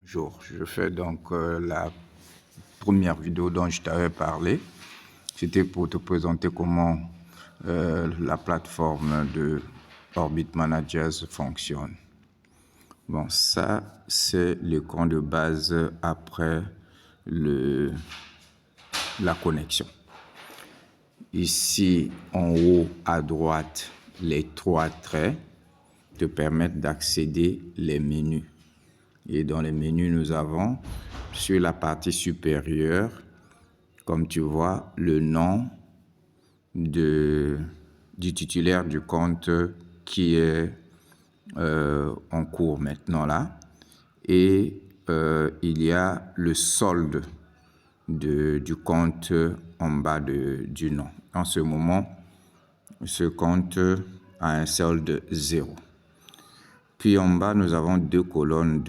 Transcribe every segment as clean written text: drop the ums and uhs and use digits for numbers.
Bonjour, je fais donc la première vidéo dont je t'avais parlé. C'était pour te présenter comment la plateforme de Orbit Managers fonctionne. Bon, ça, c'est l'écran de base après la connexion. Ici, en haut à droite, les trois traits te permettent d'accéder les menus. Et dans les menus, nous avons sur la partie supérieure, comme tu vois, le nom du titulaire du compte qui est en cours maintenant là. Et il y a le solde du compte en bas du nom. En ce moment, ce compte a un solde 0. Puis en bas, nous avons deux colonnes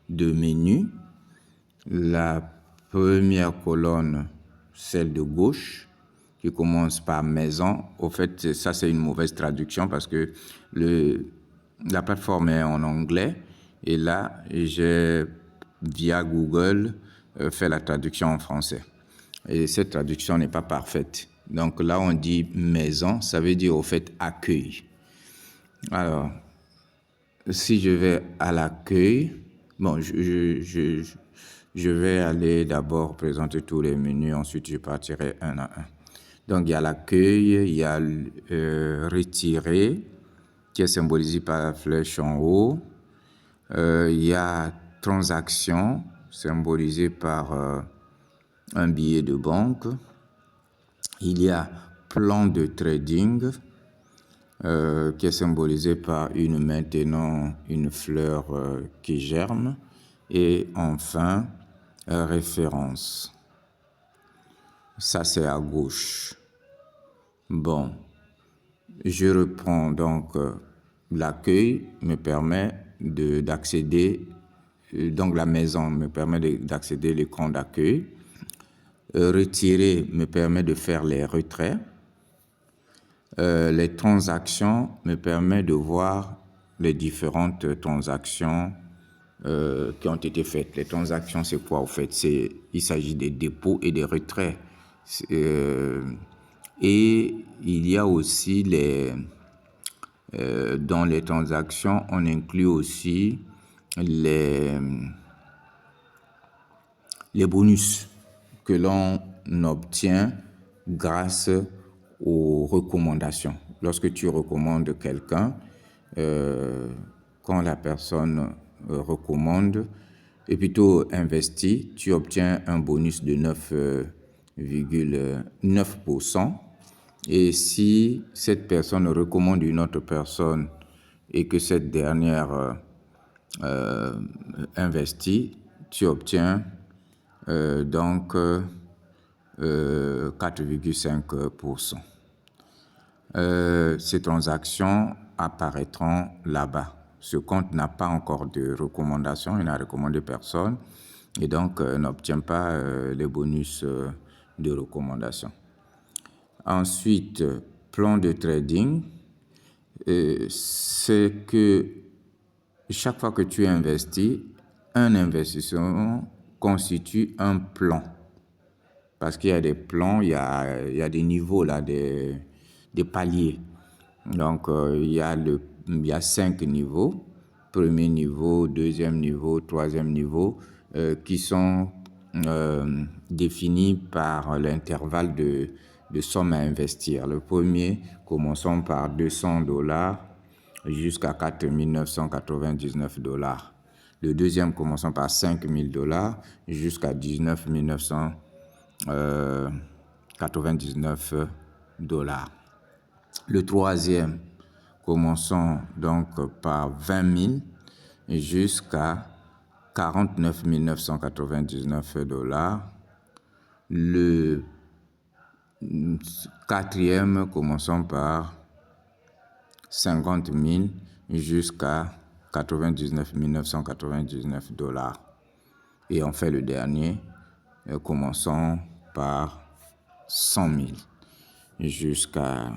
de menus. La première colonne, celle de gauche, qui commence par maison. Au fait, ça c'est une mauvaise traduction parce que la plateforme est en anglais. Et là, j'ai, via Google, fait la traduction en français. Et cette traduction n'est pas parfaite. Donc là, on dit maison, ça veut dire au fait accueil. Alors, si je vais à l'accueil, bon, je vais aller d'abord présenter tous les menus, ensuite je partirai un à un. Donc, il y a l'accueil, il y a retirer, qui est symbolisé par la flèche en haut. Il y a transaction, symbolisé par un billet de banque. Il y a plan de trading, qui est symbolisé par maintenant une fleur qui germe. Et enfin, référence. Ça, c'est à gauche. Bon, je reprends donc l'accueil me permet d'accéder, donc la maison me permet d'accéder à l'écran d'accueil. Retirer me permet de faire les retraits. Les transactions me permettent de voir les différentes transactions qui ont été faites. Les transactions, c'est quoi au fait? Il s'agit des dépôts et des retraits. Et il y a aussi dans les transactions, on inclut aussi les bonus que l'on obtient grâce aux recommandations. Lorsque tu recommandes quelqu'un, quand la personne recommande et plutôt investit, tu obtiens un bonus de 9,9%. Et si cette personne recommande une autre personne et que cette dernière investit, tu obtiens donc 4,5%. Ces transactions apparaîtront là-bas. Ce compte n'a pas encore de recommandation, il n'a recommandé personne et donc n'obtient pas les bonus de recommandation. Ensuite, plan de trading, c'est que chaque fois que tu investis, un investissement constitue un plan. Parce qu'il y a des plans, il y a des niveaux, là, des paliers. Donc, il y a 5 niveaux. Premier niveau, deuxième niveau, troisième niveau, qui sont définis par l'intervalle de somme à investir. Le premier, commençons par $200 jusqu'à $4,999. Le deuxième, commençons par $5,000 jusqu'à $19,999. Le troisième, commençons donc par 20 000 jusqu'à $49,999. Le quatrième, commençons par 50 000 jusqu'à $99,999. Et enfin, le dernier, commençons par 100 000 jusqu'à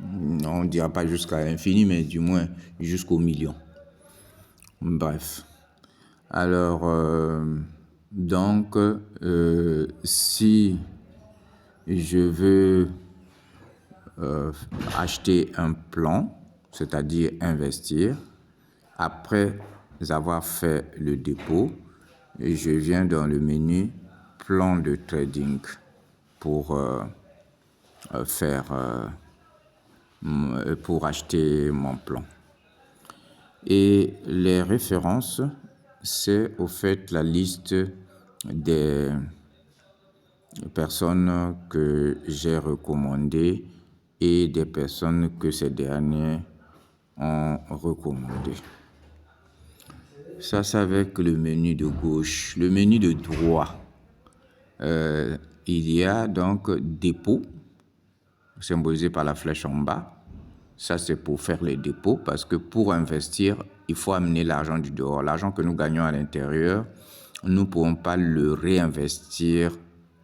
On ne dira pas jusqu'à l'infini, mais du moins jusqu'au million. Bref. Alors, donc, si je veux acheter un plan, c'est-à-dire investir, après avoir fait le dépôt, je viens dans le menu plan de trading pour pour acheter mon plan. Et les références, c'est au fait la liste des personnes que j'ai recommandées et des personnes que ces derniers ont recommandées. Ça, c'est avec le menu de gauche. Le menu de droite, il y a donc dépôt, symbolisé par la flèche en bas. Ça, c'est pour faire les dépôts, parce que pour investir, il faut amener l'argent du dehors. L'argent que nous gagnons à l'intérieur, nous ne pourrons pas le réinvestir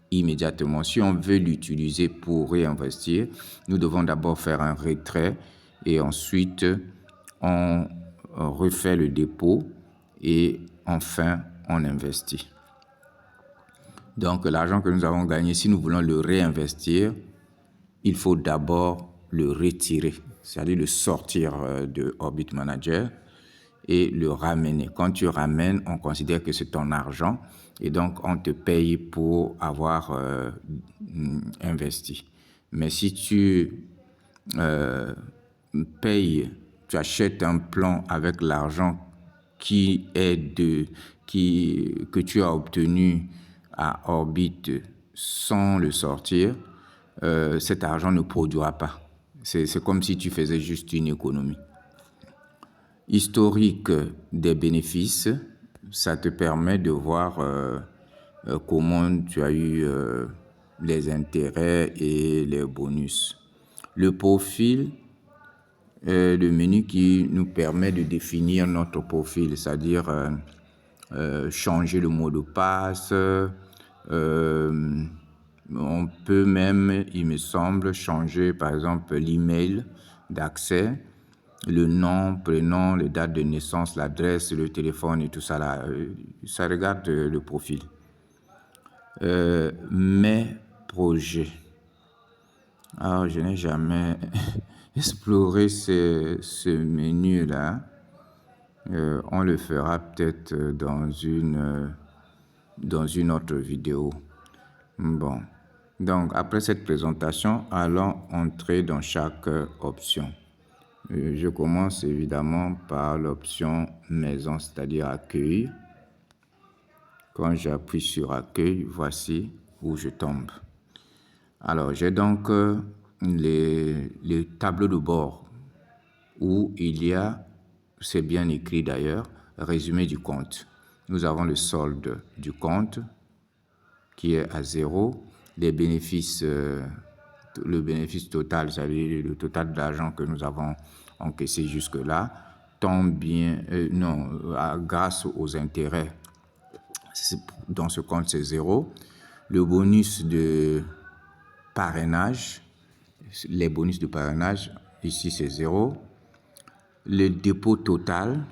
immédiatement. Si on veut l'utiliser pour réinvestir, nous devons d'abord faire un retrait et ensuite on refait le dépôt et enfin on investit. Donc l'argent que nous avons gagné, si nous voulons le réinvestir, il faut d'abord le retirer, c'est-à-dire le sortir de Orbit Manager et le ramener. Quand tu ramènes, on considère que c'est ton argent et donc on te paye pour avoir investi. Mais si tu payes, tu achètes un plan avec l'argent que tu as obtenu à Orbit sans le sortir, cet argent ne produira pas. C'est comme si tu faisais juste une économie. Historique des bénéfices, ça te permet de voir comment tu as eu les intérêts et les bonus. Le profil est le menu qui nous permet de définir notre profil, c'est-à-dire changer le mot de passe. On peut même, il me semble, changer par exemple l'email d'accès, le nom, prénom, les dates de naissance, l'adresse, le téléphone et tout ça là. Ça regarde le profil. Mes projets. Alors, je n'ai jamais exploré ce menu-là. On le fera peut-être dans une autre vidéo. Bon. Donc, après cette présentation, allons entrer dans chaque option. Je commence évidemment par l'option maison, c'est-à-dire accueil. Quand j'appuie sur accueil, voici où je tombe. Alors, j'ai donc les tableaux de bord où il y a, c'est bien écrit d'ailleurs, résumé du compte. Nous avons le solde du compte qui est à 0, les bénéfices, le bénéfice total, c'est-à-dire le total d'argent que nous avons encaissé jusque-là, tombe bien, grâce aux intérêts, dans ce compte c'est 0. Le bonus de parrainage, les bonus de parrainage, ici c'est 0. Le dépôt total,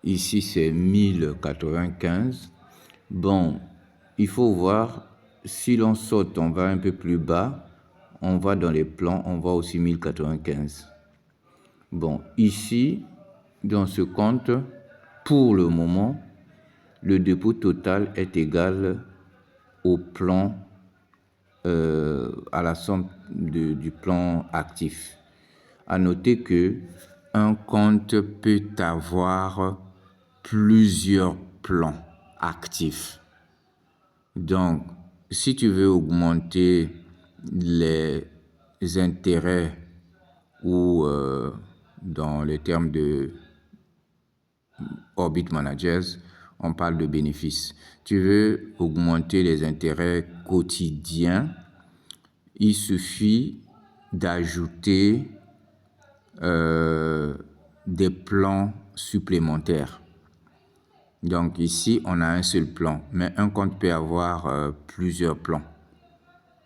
ici c'est 1095. Bon, il faut voir, si l'on saute, on va un peu plus bas, on va dans les plans, on voit aussi 1095. Bon, ici, dans ce compte, pour le moment, le dépôt total est égal au plan, à la somme du plan actif. À noter que un compte peut avoir plusieurs plans actifs. Donc, si tu veux augmenter les intérêts ou dans les termes de Orbit Managers, on parle de bénéfices. Tu veux augmenter les intérêts quotidiens, il suffit d'ajouter des plans supplémentaires. Donc ici, on a un seul plan, mais un compte peut avoir plusieurs plans.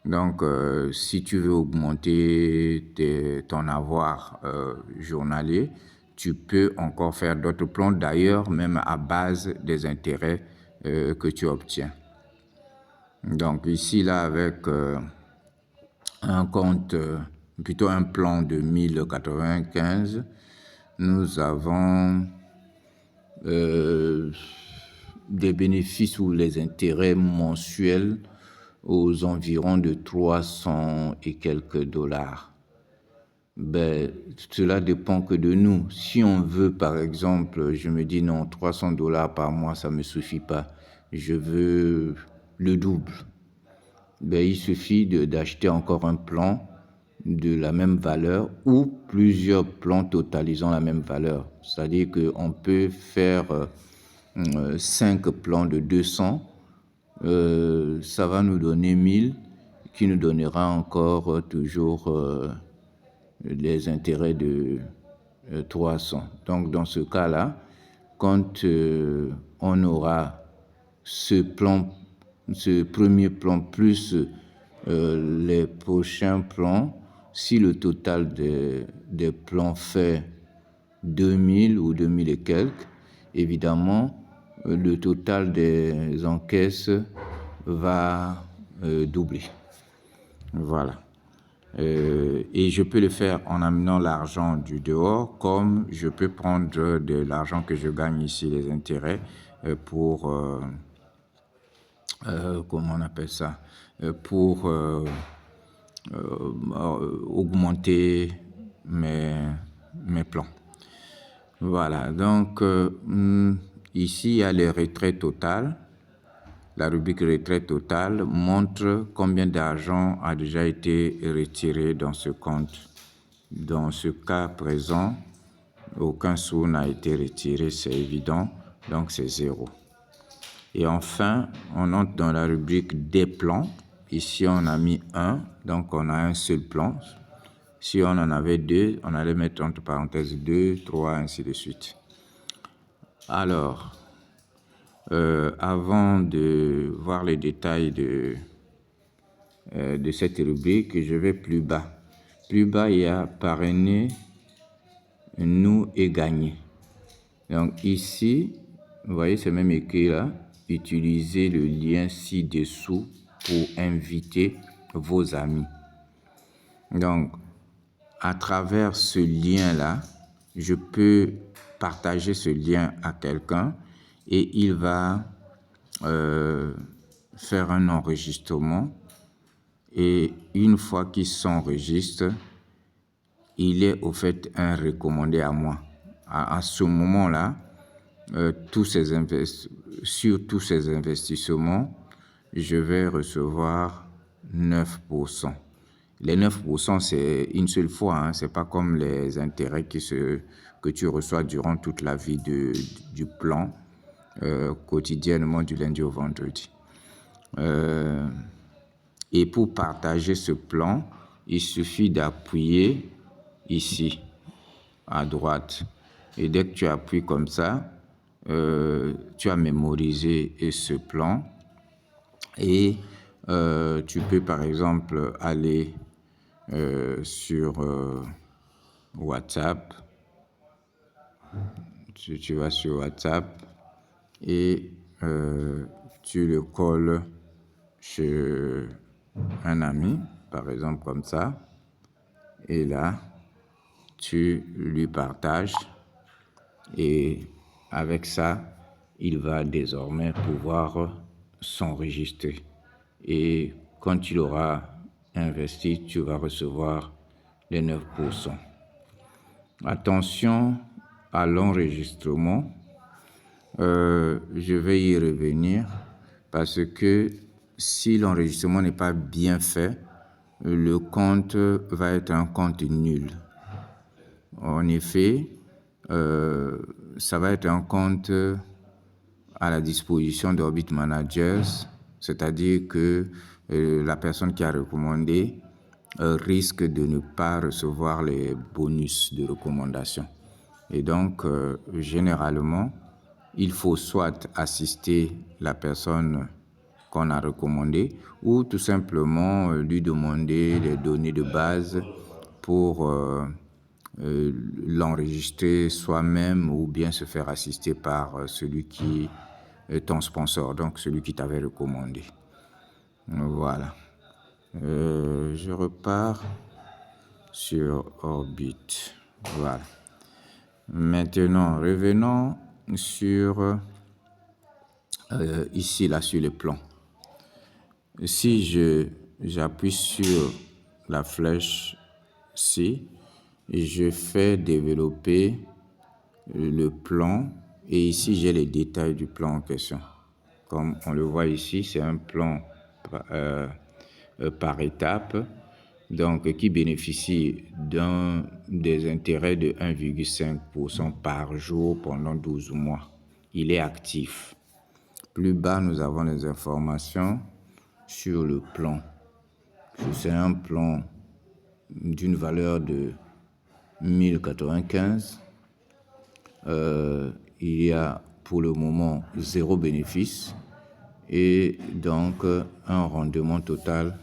Donc, si tu veux augmenter ton avoir journalier, tu peux encore faire d'autres plans, d'ailleurs, même à base des intérêts que tu obtiens. Donc, ici, là, avec un compte, plutôt un plan de 1095, nous avons des bénéfices ou les intérêts mensuels aux environs de 300 et quelques dollars. Ben, cela dépend que de nous. Si on veut, par exemple, je me dis non, 300 dollars par mois, ça me suffit pas. Je veux le double. Ben, il suffit d'acheter encore un plan de la même valeur ou plusieurs plans totalisant la même valeur. C'est-à-dire qu'on peut faire 5 plans de 200, ça va nous donner 1000, qui nous donnera encore toujours les intérêts de 300. Donc, dans ce cas-là, quand on aura ce plan, ce premier plan plus les prochains plans, si le total des plans fait 2000 ou 2000 et quelques, évidemment, le total des encaisses va doubler. Voilà. Et je peux le faire en amenant l'argent du dehors, comme je peux prendre de l'argent que je gagne ici, les intérêts, pour, comment on appelle ça, pour augmenter mes plans. Voilà, donc ici, il y a les retraits totales. La rubrique retraite totale montre combien d'argent a déjà été retiré dans ce compte. Dans ce cas présent, aucun sou n'a été retiré, c'est évident, donc c'est 0. Et enfin, on entre dans la rubrique des plans. Ici, on a mis 1, donc on a un seul plan. Si on en avait 2, on allait mettre entre parenthèses 2, 3, ainsi de suite. Alors, avant de voir les détails de cette rubrique, je vais plus bas. Plus bas, il y a parrainer, nous et gagner. Donc ici, vous voyez, c'est même écrit là, utilisez le lien ci-dessous pour inviter vos amis. Donc, à travers ce lien-là, je peux partager ce lien à quelqu'un et il va faire un enregistrement. Et une fois qu'il s'enregistre, il est au fait un recommandé à moi. À ce moment-là, sur tous ces investissements, je vais recevoir 9%. Les 9%, c'est une seule fois, hein, c'est pas comme les intérêts que tu reçois durant toute la vie du plan, quotidiennement du lundi au vendredi. Et pour partager ce plan, il suffit d'appuyer ici, à droite. Et dès que tu appuies comme ça, tu as mémorisé ce plan et tu peux par exemple aller sur WhatsApp. Tu vas sur WhatsApp et tu le colles chez un ami, par exemple comme ça. Et là, tu lui partages et avec ça, il va désormais pouvoir s'enregistrer. Et quand il aura investi, tu vas recevoir les 9%. Attention à l'enregistrement. Je vais y revenir parce que si l'enregistrement n'est pas bien fait, le compte va être un compte nul. En effet, ça va être un compte à la disposition d'Orbit Managers, c'est-à-dire que la personne qui a recommandé risque de ne pas recevoir les bonus de recommandation. Et donc, généralement, il faut soit assister la personne qu'on a recommandé, ou tout simplement lui demander les données de base pour l'enregistrer soi-même ou bien se faire assister par celui qui est ton sponsor, donc celui qui t'avait recommandé. Voilà. Je repars sur Orbit. Voilà. Maintenant, revenons sur ici, là, sur le plan. Si j'appuie sur la flèche C, je fais développer le plan et ici, j'ai les détails du plan en question. Comme on le voit ici, c'est un plan par étape, donc qui bénéficie des intérêts de 1,5% par jour pendant 12 mois. Il est actif. Plus bas, nous avons les informations sur le plan. C'est un plan d'une valeur de 1095. Il y a pour le moment 0 bénéfice et donc un rendement total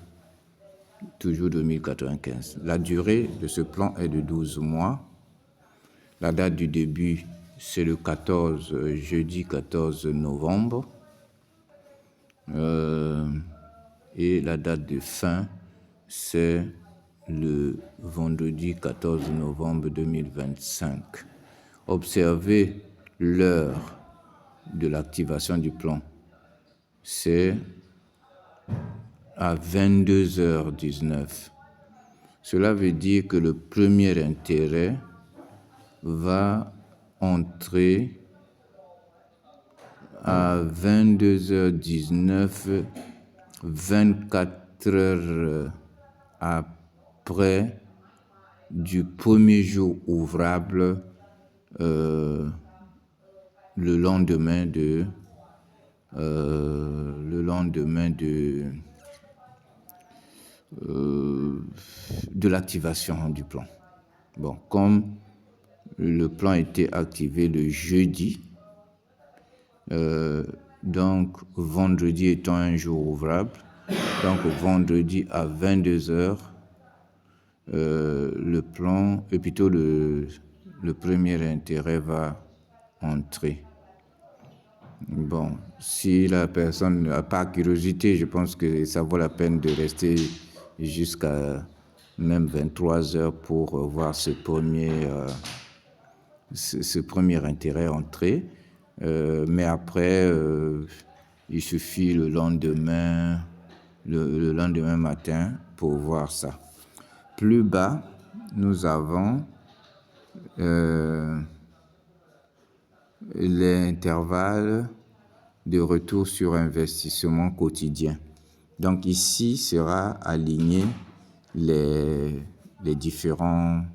toujours de 1095. La durée de ce plan est de 12 mois. La date du début, c'est le jeudi 14 novembre. Et la date de fin, c'est le vendredi 14 novembre 2025. Observez l'heure de l'activation du plan. C'est à 22h19. Cela veut dire que le premier intérêt va entrer à 22h19, 24 heures après du premier jour ouvrable, le lendemain de l'activation du plan. Bon, comme le plan a été activé le jeudi, donc vendredi étant un jour ouvrable, donc vendredi à 22h, le plan, et plutôt le premier intérêt va entrer. Bon, si la personne n'a pas curiosité, je pense que ça vaut la peine de rester jusqu'à même 23h pour voir ce premier intérêt entrer. Mais après, il suffit le lendemain matin pour voir ça. Plus bas, nous avons l'intervalle de retour sur investissement quotidien. Donc ici sera aligné les différentes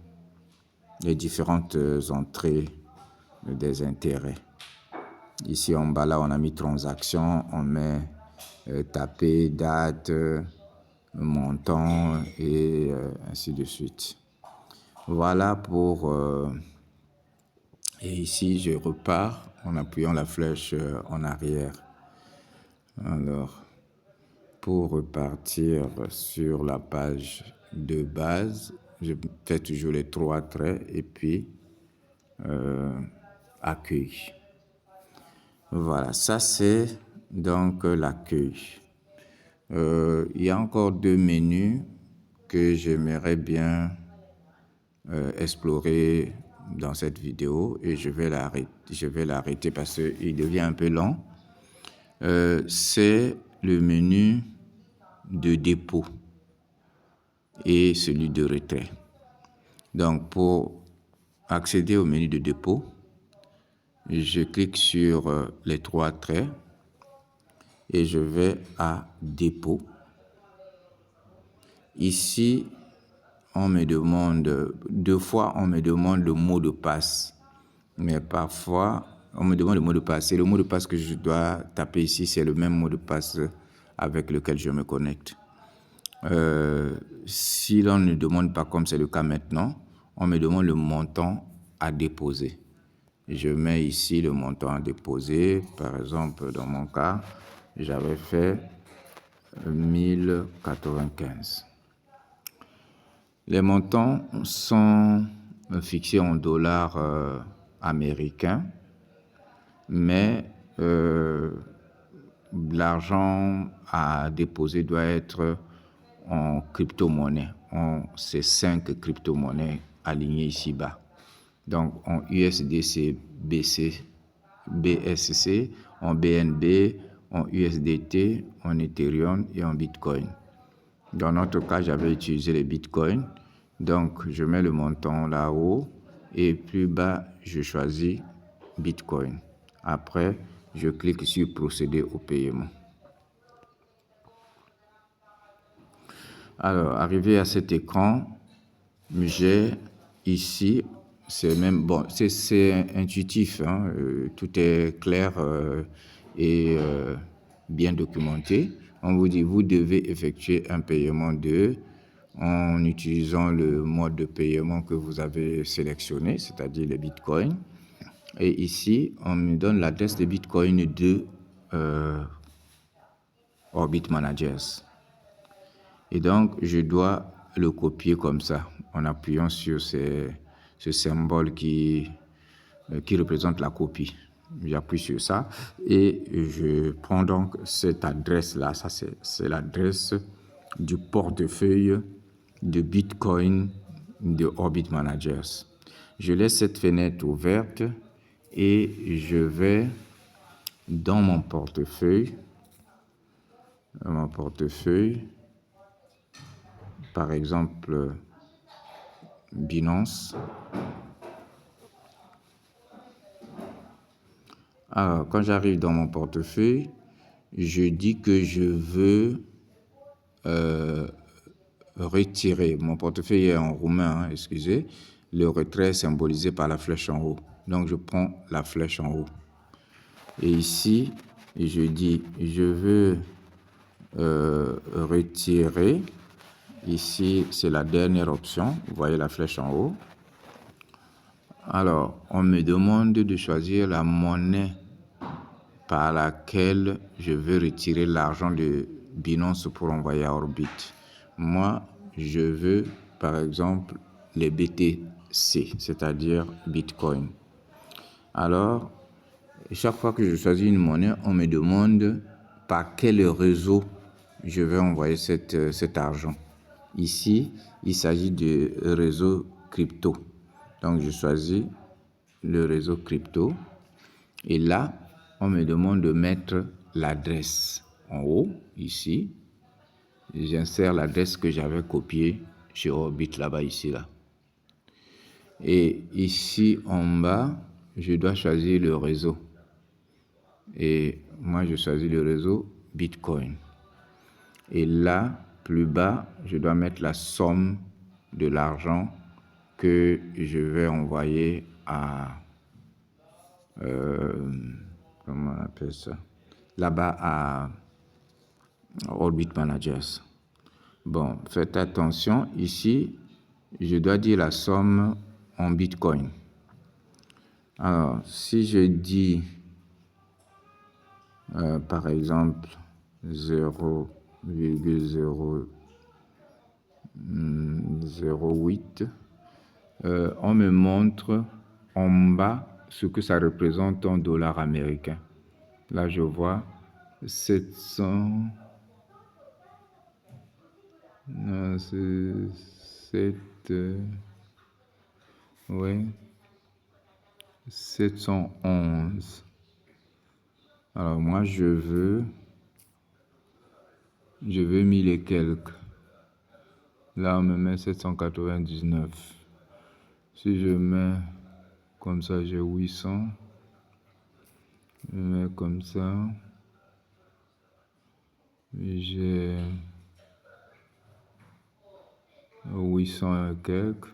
entrées des intérêts. Ici en bas, là, on a mis transaction, on met tapé, date, montant et ainsi de suite. Voilà pour... et ici, je repars en appuyant la flèche en arrière. Alors, pour repartir sur la page de base, je fais toujours les 3 traits et puis accueil. Voilà, ça c'est donc l'accueil. Il y a encore 2 menus que j'aimerais bien explorer dans cette vidéo et je vais l'arrêter parce qu'il devient un peu long. C'est le menu de dépôt et celui de retrait. Donc pour accéder au menu de dépôt, je clique sur les 3 traits et je vais à dépôt. Ici, on me demande, 2 fois, on me demande le mot de passe. Mais parfois, on me demande le mot de passe. Et le mot de passe que je dois taper ici, c'est le même mot de passe avec lequel je me connecte. Si l'on ne demande pas, comme c'est le cas maintenant, on me demande le montant à déposer. Je mets ici le montant à déposer. Par exemple, dans mon cas, j'avais fait 1095. Les montants sont fixés en dollars américains, mais l'argent à déposer doit être en crypto-monnaie. C'est 5 crypto-monnaies alignées ici-bas. Donc en USDC, BSC, en BNB, en USDT, en Ethereum et en Bitcoin. Dans notre cas, j'avais utilisé les Bitcoins. Donc, je mets le montant là-haut et plus bas, je choisis Bitcoin. Après, je clique sur procéder au paiement. Alors, arrivé à cet écran, j'ai ici, c'est même bon, c'est intuitif, hein, tout est clair et bien documenté. On vous dit, vous devez effectuer un paiement en utilisant le mode de paiement que vous avez sélectionné, c'est-à-dire les bitcoins. Et ici, on me donne l'adresse de bitcoin de Orbit Managers. Et donc, je dois le copier comme ça, en appuyant sur ce symbole qui représente la copie. J'appuie sur ça et je prends donc cette adresse-là. Ça, c'est l'adresse du portefeuille de Bitcoin de Orbit Managers. Je laisse cette fenêtre ouverte et je vais dans mon portefeuille. Par exemple, Binance. Alors, quand j'arrive dans mon portefeuille, je dis que je veux retirer. Mon portefeuille est en roumain, hein, excusez. Le retrait est symbolisé par la flèche en haut. Donc, je prends la flèche en haut. Et ici, je dis, je veux retirer. Ici, c'est la dernière option. Vous voyez la flèche en haut. Alors, on me demande de choisir la monnaie par laquelle je veux retirer l'argent de Binance pour envoyer à Orbit. Moi, je veux, par exemple, les BTC, c'est-à-dire Bitcoin. Alors, chaque fois que je choisis une monnaie, on me demande par quel réseau je vais envoyer cet argent. Ici, il s'agit de réseau crypto. Donc, je choisis le réseau crypto. Et là, on me demande de mettre l'adresse en haut, ici. J'insère l'adresse que j'avais copiée chez Orbit, là-bas, ici, là. Et ici, en bas, je dois choisir le réseau. Et moi, je choisis le réseau Bitcoin. Et là, plus bas, je dois mettre la somme de l'argent que je vais envoyer à... comment on appelle ça? Là-bas à Orbit Managers. Bon, faites attention. Ici, je dois dire la somme en Bitcoin. Alors, si je dis, par exemple, 0,008, on me montre en bas ce que ça représente en dollars américains. Là, je vois 700... Non, c'est 711. Alors, moi, je veux 1000 et quelques. Là, on me met 799. Si je mets comme ça, j'ai 800. Je mets comme ça. J'ai 800 et quelques.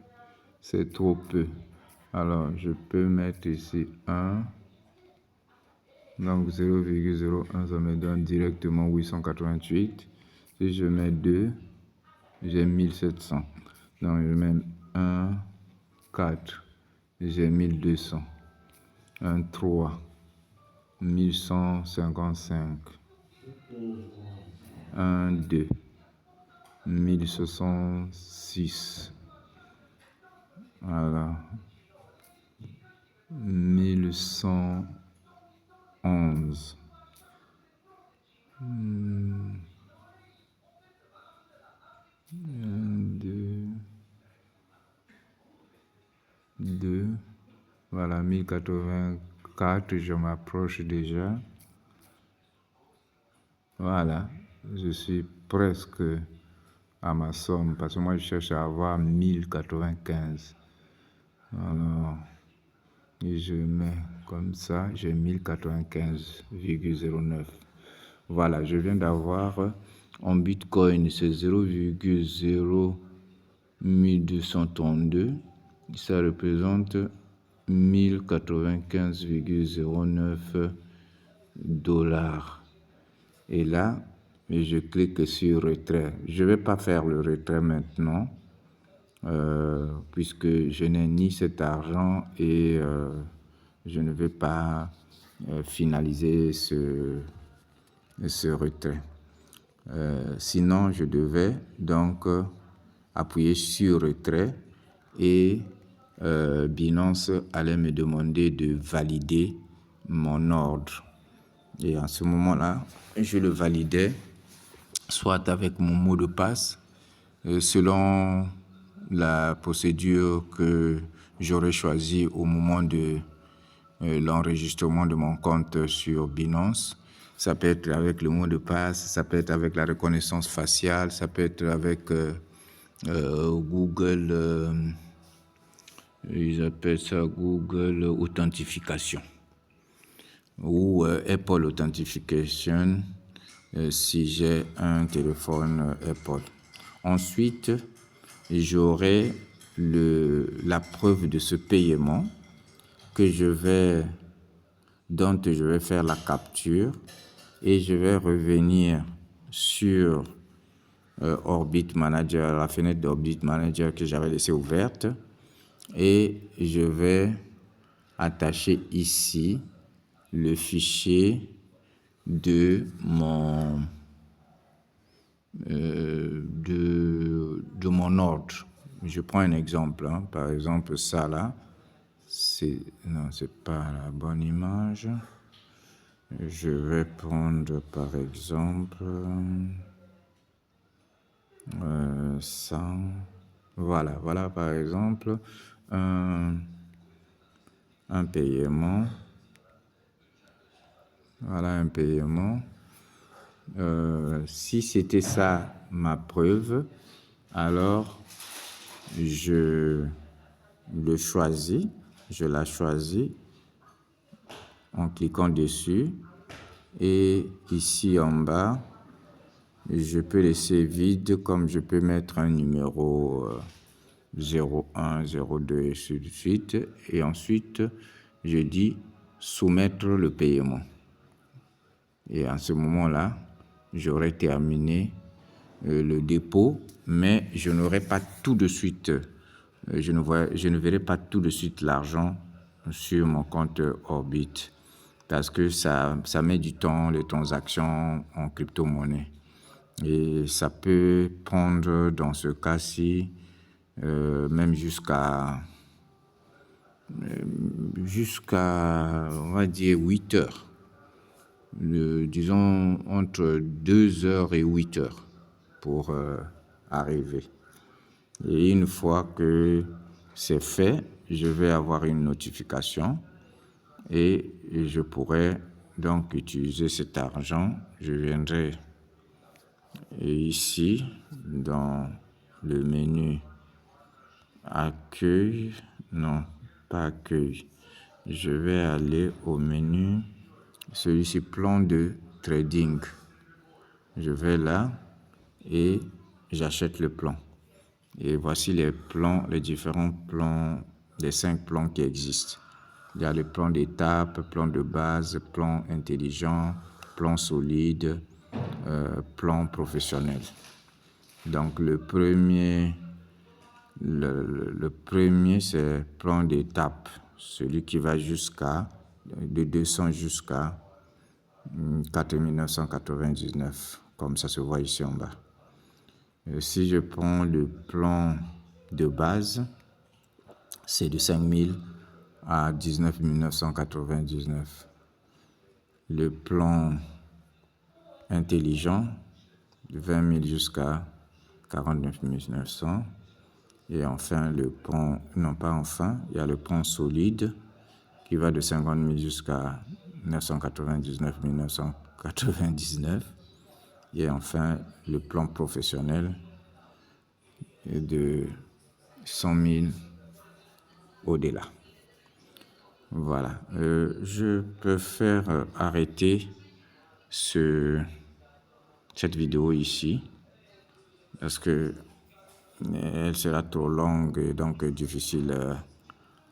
C'est trop peu. Alors, je peux mettre ici 1. Donc, 0,01, ça me donne directement 888. Si je mets 2, j'ai 1700. Donc, je mets 1, 4, j'ai 1200. 1, 3, 1155. 1, 2, 1066, voilà, 1111, 2, voilà, 1084, je m'approche déjà. Voilà, je suis presque à ma somme parce que moi je cherche à avoir 1095. Alors, et je mets comme ça, j'ai 1095,09. Voilà, je viens d'avoir en Bitcoin, c'est 0,01232. Ça représente 1095,09 $. Et là, je clique sur retrait. Je ne vais pas faire le retrait maintenant, puisque je n'ai ni cet argent et je ne vais pas finaliser ce retrait. Sinon, je devais donc appuyer sur retrait et Binance allait me demander de valider mon ordre. Et en ce moment-là, je le validais soit avec mon mot de passe, selon la procédure que j'aurais choisie au moment de l'enregistrement de mon compte sur Binance. Ça peut être avec le mot de passe, ça peut être avec la reconnaissance faciale, ça peut être avec Google, ils appellent ça Google Authentification ou Apple Authentification si j'ai un téléphone Apple. Ensuite, j'aurai la preuve de ce paiement dont je vais faire la capture et je vais revenir sur Orbit Manager, la fenêtre d'Orbit Manager que j'avais laissée ouverte, et je vais attacher ici le fichier de mon ordre. Je prends un exemple, hein. Par exemple ça là, c'est pas la bonne image. Je vais prendre par exemple ça. Voilà par exemple un paiement. Voilà un paiement. Si c'était ça ma preuve, alors je la choisis en cliquant dessus, et ici en bas, je peux laisser vide, comme je peux mettre un numéro 01, 02 et ainsi de suite, et ensuite je dis soumettre le paiement. Et en ce moment-là, j'aurai terminé le dépôt, mais je n'aurai pas tout de suite, je ne verrai pas tout de suite l'argent sur mon compte Orbit, parce que ça met du temps, les transactions en crypto-monnaie. Et ça peut prendre, dans ce cas-ci, même jusqu'à, on va dire, 8 heures. Disons entre 2 heures et 8 heures pour arriver. Et une fois que c'est fait, je vais avoir une notification et je pourrai donc utiliser cet argent. Je viendrai ici dans le menu accueil, non pas accueil, je vais aller au menu, celui-ci plan de trading. Je vais là et j'achète le plan. Et voici les plans, les différents plans, les 5 plans qui existent. Il y a le plan d'étape, plan de base, plan intelligent, plan solide, plan professionnel. Donc le premier c'est plan d'étape, celui qui va de 200 jusqu'à 4 999 comme ça se voit ici en bas. Si je prends le plan de base, c'est de 5 000 à 19 999. Le plan intelligent, de 20 000 jusqu'à 49 900. Et enfin, le plan, non pas enfin, il y a le plan solide qui va de 50 000 jusqu'à 999 999. Et enfin, le plan professionnel de 100 000 au-delà. Voilà. Je peux faire arrêter cette vidéo ici parce que elle sera trop longue et donc difficile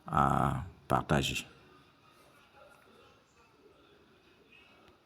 à partager.